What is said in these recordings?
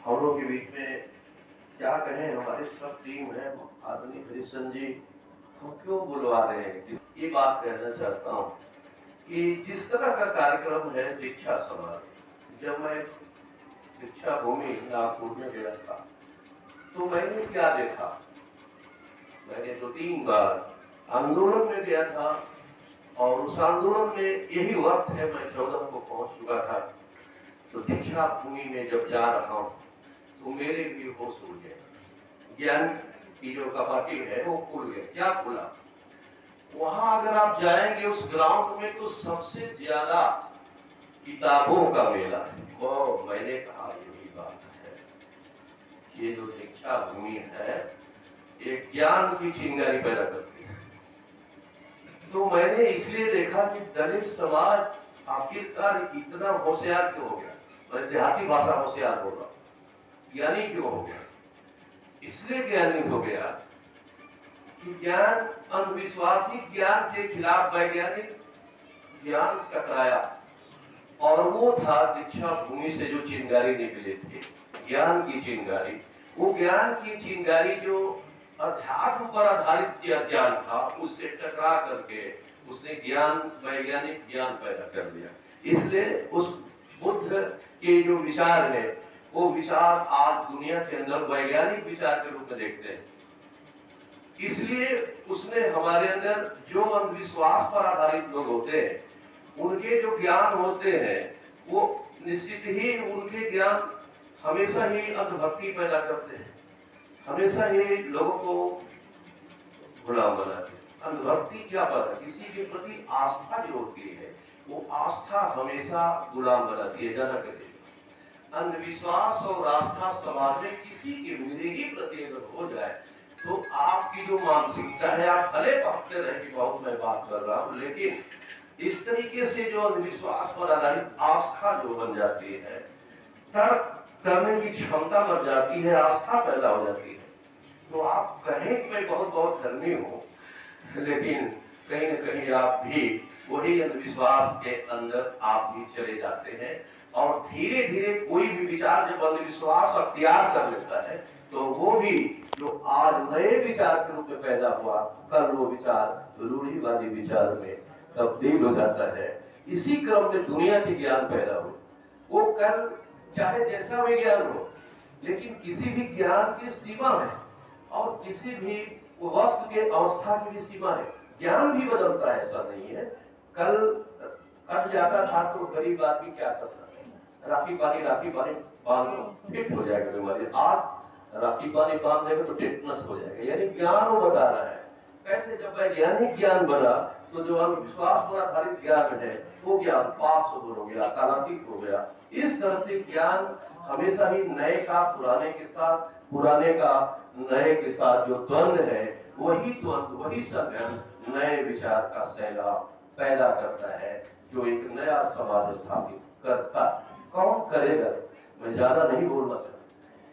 हम लोग के बीच में क्या कहें, हमारे सब टीम है, आदरणीय हरिश्चंद्र जी हम क्यों बुलवा रहे हैं। ये बात कहना चाहता हूँ कि जिस तरह का कार्यक्रम है दीक्षा समाज, जब मैं दीक्षा भूमि नागपुर में गया था तो मैंने क्या देखा। मैंने 2-3 बार आंदोलन में गया था और उस आंदोलन में यही वक्त है, मैं 14 को पहुंच चुका था। तो दीक्षा भूमि में जब जा रहा हूँ तो मेरे भी होश उड़ गए, ज्ञान की जो कपाटी है वो खुल गए। क्या खुला? वहां अगर आप जाएंगे उस ग्राउंड में तो सबसे ज्यादा किताबों का मेला है। वो मैंने कहा यही बात है, ये जो दीक्षा भूमि है ये ज्ञान की चिंगारी पैदा करती है। तो मैंने इसलिए देखा कि दलित समाज आखिरकार इतना होशियार क्यों हो गया। मैं देहाती भाषा होशियार होगा, ज्ञानी क्यों हो गया? इसलिए ज्ञानी हो गया कि ज्ञान अंधविश्वासी ज्ञान के खिलाफ वैज्ञानिक ज्ञान टकराया और वो था दीक्षा भूमि से जो चिंगारी निकले थे, ज्ञान की चिंगारी। वो ज्ञान की चिंगारी जो अध्यात्म पर आधारित ज्ञान था, उससे टकरा करके उसने ज्ञान, वैज्ञानिक ज्ञान पैदा कर दिया। इसलिए उस बुद्ध के जो विचार है वो विचार आज दुनिया के अंदर वैज्ञानिक विचार के रूप में देखते हैं। इसलिए उसने हमारे अंदर जो अंधविश्वास पर आधारित लोग होते हैं, उनके जो ज्ञान होते हैं वो निश्चित ही उनके ज्ञान हमेशा ही अंधभक्ति पैदा करते हैं, हमेशा ही लोगों को गुलाम बनाते हैं। अंधभक्ति क्या पता, किसी के प्रति आस्था जो होती है वो आस्था हमेशा गुलाम बनाती है। जनक के अंधविश्वास और आस्था समाज में किसी के मेरे प्रति अगर हो जाए तो आपकी जो मानसिकता है, आप भले पकते रहे कि बहुत मैं बात कर रहा हूं, लेकिन इस तरीके से जो अंधविश्वास पर आधारित आस्था जो बन जाती है, तर्क करने की क्षमता बढ़ जाती है, आस्था पैदा हो जाती है। तो आप कहें कि मैं बहुत बहुत धर्मी हूं, लेकिन कहीं न कहीं आप भी वही अंधविश्वास के अंदर आप भी चले जाते हैं और धीरे धीरे कोई भी विचार जब अंधविश्वास अख्तियार कर लेता है तो वो भी जो आज नए विचार के रूप में पैदा हुआ, कल वो विचार रूढ़िवादी विचार में तब्दील हो जाता है। इसी क्रम में दुनिया के ज्ञान पैदा हुए। वो कल चाहे जैसा भी ज्ञान हो, लेकिन किसी भी ज्ञान की सीमा है और किसी भी वस्तु के अवस्था की भी सीमा है। ज्ञान भी बदलता है, ऐसा नहीं है। कल कट जाता था तो गरीब आदमी क्या करता है, राखी पानी बांध लो, फिट हो जाएगा बीमारी। आज राखी पानी बांध देगा तो टेटनस हो जाएगा। यानी ज्ञान वो बता रहा है। कैसे जब वैज्ञानिक ज्ञान बना तो जो अंधविश्वास पर आधारित ज्ञान है वो ज्ञान पास हो गया, कालातीत हो गया। इस तरह से ज्ञान हमेशा ही नए का पुराने के साथ, पुराने का नए के साथ जो द्वंद्व है, वही द्वंद्व, वही संघर्ष नए विचार का सैलाब पैदा करता है, जो एक नया समाज स्थापित करता। कौन करेगा? मैं ज्यादा नहीं बोलना चाहता।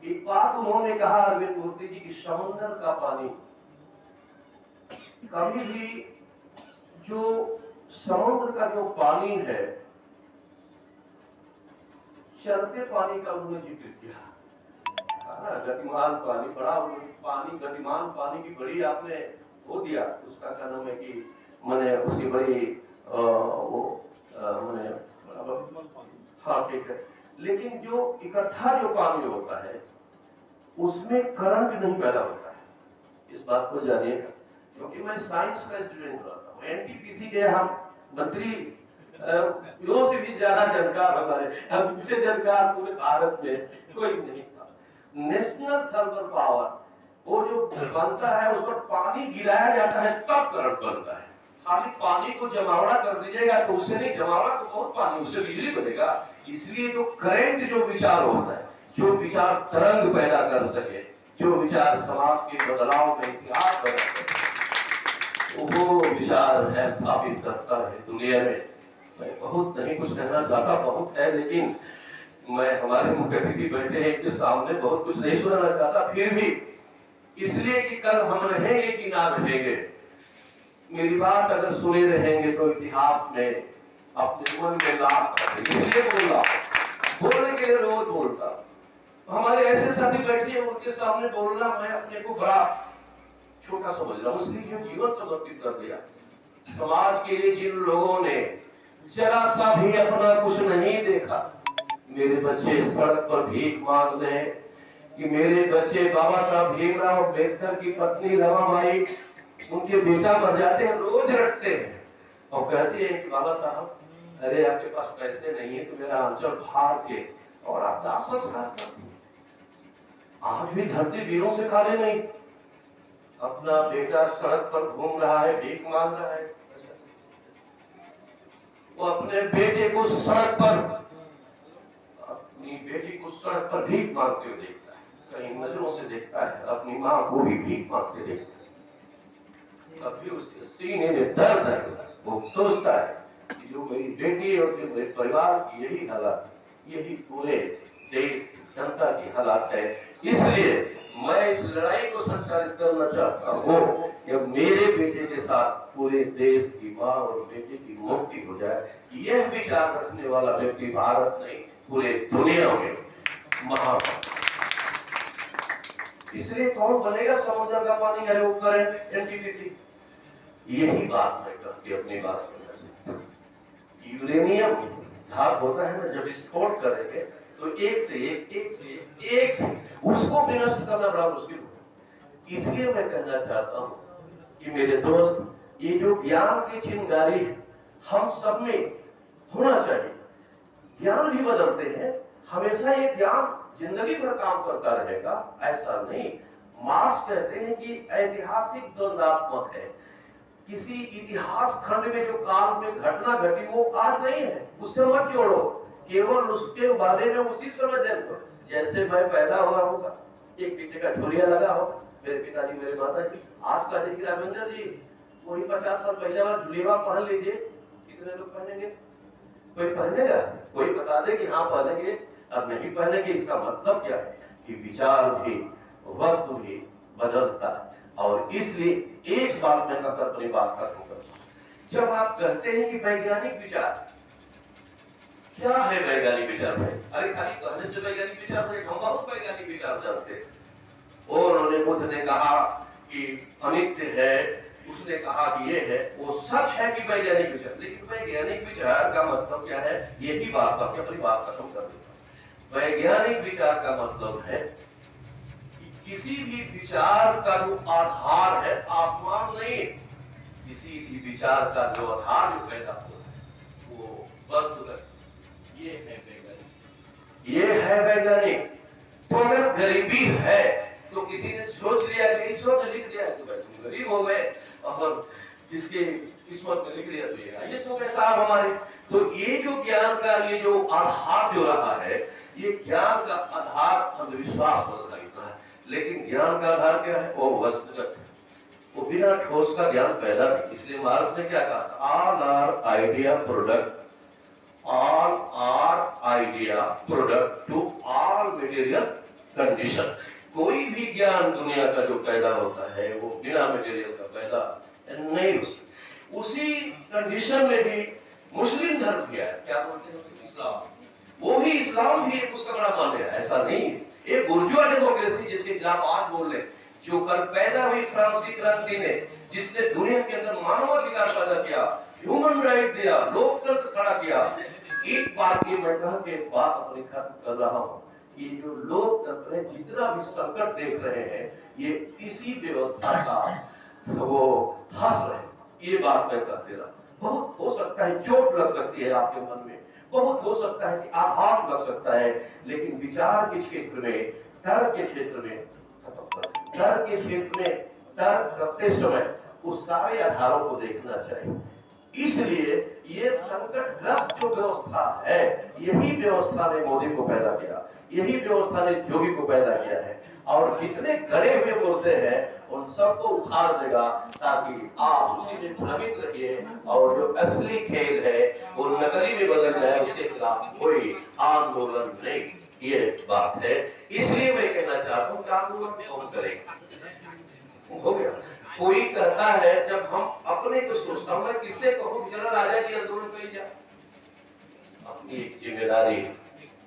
एक बात उन्होंने कहा अरविंद मूर्ति जी की, समुद्र का पानी कभी भी, जो समुद्र का जो पानी है, चलते पानी का उन्होंने जिक्र किया। गतिमान पानी, बड़ा पानी, गतिमान पानी की बड़ी आपने वो दिया, उसका क्या नाम है कि मैंने उसकी बड़ी मैंने हाँ ठीक है। लेकिन जो इकट्ठा जो पानी होता है उसमें करंट नहीं पैदा होता है। इस बात को जानिएगा, क्योंकि मैं साइंस का स्टूडेंट रहा था। एनटीपीसी के हम मंत्री से भी ज्यादा जानकार हमारे, अब इससे जानकार पूरे भारत में कोई नहीं था। नेशनल थर्मल पावर वो जो बनता है, उस पर पानी गिराया जाता है तब करंट बनता है। खाली पानी को जमावड़ा कर दीजिएगा तो उससे नहीं, जमावड़ा तो बहुत पानी, उससे बिजली बनेगा। इसलिए जो करंट जो विचार होता है, जो विचार तरंग पैदा कर सके, जो विचार समाज के बदलाव में इतिहास बना सके, वो विचार है स्थापित करता है दुनिया में। मैं बहुत नहीं कुछ कहना चाहता, बहुत है, लेकिन मैं हमारे मुख्य अतिथि बैठे हैं इनके सामने बहुत कुछ नहीं सुनाना चाहता। फिर भी इसलिए कि कल हम रहेंगे कि ना रहेंगे, मेरी बात अगर सुने रहेंगे तो इतिहास में अपने मन में लाभ, इसलिए बोलना, बोलने के लिए रोज बोलता। हमारे साथी बैठे हैं, उनके सामने बोलना मैं अपने को बड़ा छोटा समझ रहा हूँ, इसलिए जीवन समर्पित कर दिया। समाज के लिए जिन लोगों ने जरा सा भी अपना कुछ नहीं देखा, मेरे बच्चे सड़क पर भीख मांग रहे हैं, कि मेरे बच्चे बाबा साहब भीमराव अम्बेडकर की पत्नी रमाबाई, उनके बेटा मर जाते हैं, रोज रटते हैं और कहते हैं कि बाबा साहब अरे आपके पास पैसे नहीं है तो मेरा आंचल फाड़ के और आप दाह संस्कार कर दो। आज भी धरती वीरों से खाली नहीं। अपना बेटा सड़क पर घूम रहा है, भीख मांग रहा है, वो अपने बेटे को सड़क पर, अपनी बेटी को सड़क पर भीख मांगते हुए देखता है, कहीं नजरों से देखता है, अपनी माँ को भी भीख मांगते देखता है। तब भी उसके सीने में दर्द है, वो सोचता है कि जो मेरी बेटी और जो मेरे परिवार की यही हालत, यही पूरे देश की जनता की हालत है, इसलिए मैं इस लड़ाई को संचालित करना चाहता हूँ कि मेरे बेटे के साथ पूरे देश की माँ और बेटे की मुक्ति हो जाए। यह विचार रखने वाला व्यक्ति भारत नहीं पूरे दुनिया में महान। इसलिए कौन बनेगा समुद्र का पानी, अरे वो करंट एनटीपीसी। यही बात मैं करके अपनी बात करना चाहता हूँ। यूरेनियम धातु होता है ना, जब विस्फोट करेंगे तो एक से एक से उसको विनष्ट करना बड़ा मुश्किल होता है। इसलिए मैं कहना चाहता हूँ कि मेरे दोस्त, ये जो ज्ञान की चिंगारी है हम सब में होना चाहिए। ज्ञान भी बदलते हैं, हमेशा ये ज्ञान जिंदगी भर काम करता रहेगा ऐसा नहीं। मार्क्स कहते हैं कि ऐतिहासिक द्वंद्वात्मक है, किसी इतिहास खंड में जो काल में घटना घटी वो आज नहीं है, उससे मत जोड़ो, केवल उसके बारे में उसी समय देख दो। जैसे मैं पैदा हुआ होगा, एक पिटे का झुरिया लगा होगा, मेरे पिताजी मेरे माता जी आज का देखिए रामेंद्र जी वही 50 साल पहले वाला झुरिया पहन लीजिए, कितने लोग पहनेंगे? कोई पहनेगा? कोई बता दे कि हाँ पहनेंगे, अब नहीं पहनेंगे। इसका मतलब क्या है कि विचार भी वस्तु भी बदलता है। और इसलिए एक बात मैं कहकर अपनी बात करूंगा, जब आप कहते हैं कि वैज्ञानिक विचार, क्या है वैज्ञानिक विचार में? अरे खाली कहने से वैज्ञानिक विचार नहीं, हम बहुत वैज्ञानिक विचार जानते हैं। और उन्होंने बुद्ध ने कहा कि अनित्य है, उसने कहा कि ये है, वो सच है कि वैज्ञानिक विचार। लेकिन वैज्ञानिक विचार का मतलब क्या है, यही बात आपकी अपनी बात खत्म कर देता। वैज्ञानिक विचार का मतलब है कि किसी भी विचार का जो आधार है आसमान नहीं, किसी भी विचार का जो आधार जो पैदा होता है वो वस्तु, ये है वैज्ञानिक, ये है वैज्ञानिक। तो अगर गरीबी है तो किसी ने सोच लिया कि ईश्वर ने लिख दिया कि भाई तुम गरीब हो गए, और जिसके किस्मत में लिख दिया तो ये आईएएस हो गए साहब हमारे। तो ये जो ज्ञान का ये जो आधार जो रहा है, ये ज्ञान का आधार अंधविश्वास पर आधारित है। लेकिन ज्ञान का आधार क्या है? वो वस्तुगत है, वो बिना ठोस का ज्ञान पैदा नहीं। इसलिए मार्क्स ने क्या कहा, all are idea product, all are idea product to all material condition। कोई भी ज्ञान दुनिया का जो पैदा होता है वो बिना मटेरियल का पैदा नहीं हो सकता। उसी कंडीशन में भी मुस्लिम धर्म क्या है, क्या बोलते हैं इस्लाम, वो भी इस्लाम भी एक उसका बड़ा मान्य है, ऐसा नहीं है। एक बुर्जुआ डेमोक्रेसी जिसके खिलाफ आज बोल रहे, जो कल पैदा हुई फ्रांसीसी क्रांति ने, जिसने दुनिया के अंदर मानवाधिकार पैदा किया, ह्यूमन राइट दिया, लोकतंत्र खड़ा किया। एक बात ये मैं कह के बात अपनी खत्म कर रहा हूँ, ये जो लोकतंत्र है जितना भी संकट देख रहे हैं ये इसी व्यवस्था का वो हस्र है। ये बात मैं कहते रहा। बहुत हो सकता है चोट लग सकती है आपके मन में, बहुत हो सकता है कि आघात लग सकता है, लेकिन विचार के क्षेत्र में, तर्क के क्षेत्र में, तर्क के क्षेत्र में तर्क करते समय उस सारे आधारों को देखना चाहिए। इसलिए ये संकटग्रस्त जो व्यवस्था है, यही व्यवस्था ने मोदी को पैदा किया, यही व्यवस्था ने योगी को पैदा किया है। और जितने गड़े हुए मुद्दे हैं उन सबको उखाड़ देगा, ताकि आप उसी में भ्रमित रहिए और जो असली खेल है वो नकली में बदल जाए, उसके खिलाफ कोई आंदोलन नहीं। ये बात है। इसलिए मैं कहना चाहता हूँ कि आंदोलन कौन करेगा? हो गया। कोई कहता है, जब हम अपने को सोचता हूं, मैं किससे कहूं चलो राजा की आंदोलन करी जाए, अपनी एक जिम्मेदारी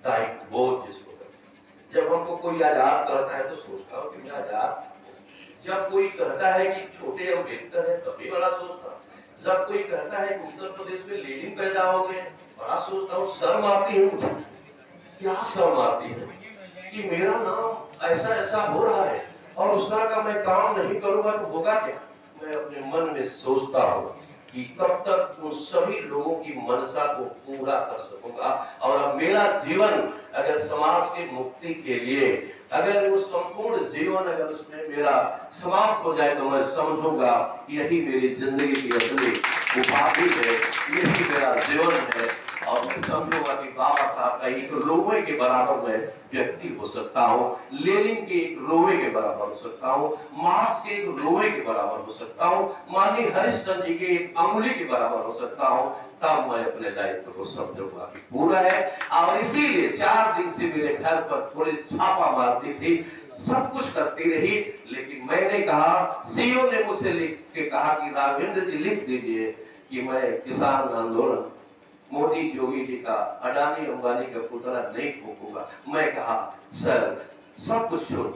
दायित्व बोध जिसको कहते हैं। जब हमको कोई आजाद करता है तो सोचता हूँ कि मैं आजाद, जब कोई कहता है कि छोटे अम्बेडकर है तभी बड़ा सोचता हूँ, जब कोई कहता है कि उत्तर प्रदेश में लेनिन पैदा हो गए बड़ा सोचता हूँ, शर्म आती है मुझे। क्या शर्म आती है कि मेरा नाम ऐसा ऐसा हो रहा है और उस तरह का मैं काम नहीं करूंगा तो होगा क्या। मैं अपने मन में सोचता हूँ कि कब तक उन सभी लोगों की मनसा को पूरा कर सकूंगा, और अब मेरा जीवन अगर समाज की मुक्ति के लिए अगर वो संपूर्ण जीवन अगर उसमें मेरा समाप्त हो जाए तो मैं समझूंगा यही मेरी जिंदगी की असली उपाधि है, यही मेरा जीवन है। और मैं समझूंगा कि बाबा साहब का एक रोवे के बराबर मैं व्यक्ति हो सकता हूँ, लेनिन के एक रोवे के बराबर हो सकता हूँ, मार्क्स के एक रोवे के बराबर हो सकता हूँ, माननीय हरिश्चंद्र जी के एक अंगुली के बराबर हो सकता हूँ। तब मैं अपने दायित्व को समझूंगा कि पूरा है। और इसीलिए 4 दिन से मेरे घर पर पुलिस छापा मारती थी, सब कुछ करती रही, लेकिन मैंने कहा, सीओ ने मुझसे लिख के कहा कि राघवेंद्र जी लिख दीजिए कि मैं किसान आंदोलन मोदी योगी जी का अडानी अंबानी का पुतला नहीं फूकूंगा। मैं कहा सर सब कुछ छोड़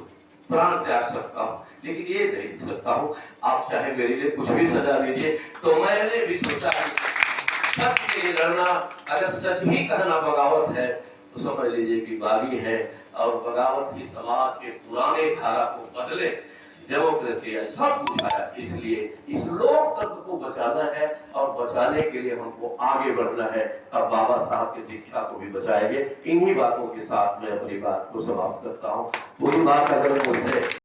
प्राण त्याग सकता हूँ लेकिन ये नहीं सकता हूँ, आप चाहे मेरे लिए कुछ भी सजा दीजिए। तो मैंने भी सोचा सच के लिए लड़ना, अगर सच ही कहना बगावत है तो समझ लीजिए कि बागी है, और बगावत ही समाज के पुराने धारा को बदले, डेमोक्रेसी है, सब कुछ आया। इसलिए इस लोकतंत्र को बचाना है और बचाने के लिए हमको आगे बढ़ना है। अब बाबा साहब की दीक्षा को भी बचाएंगे। इन्हीं बातों के साथ मैं अपनी बात को समाप्त करता हूँ। पूरी बात अगर मुझसे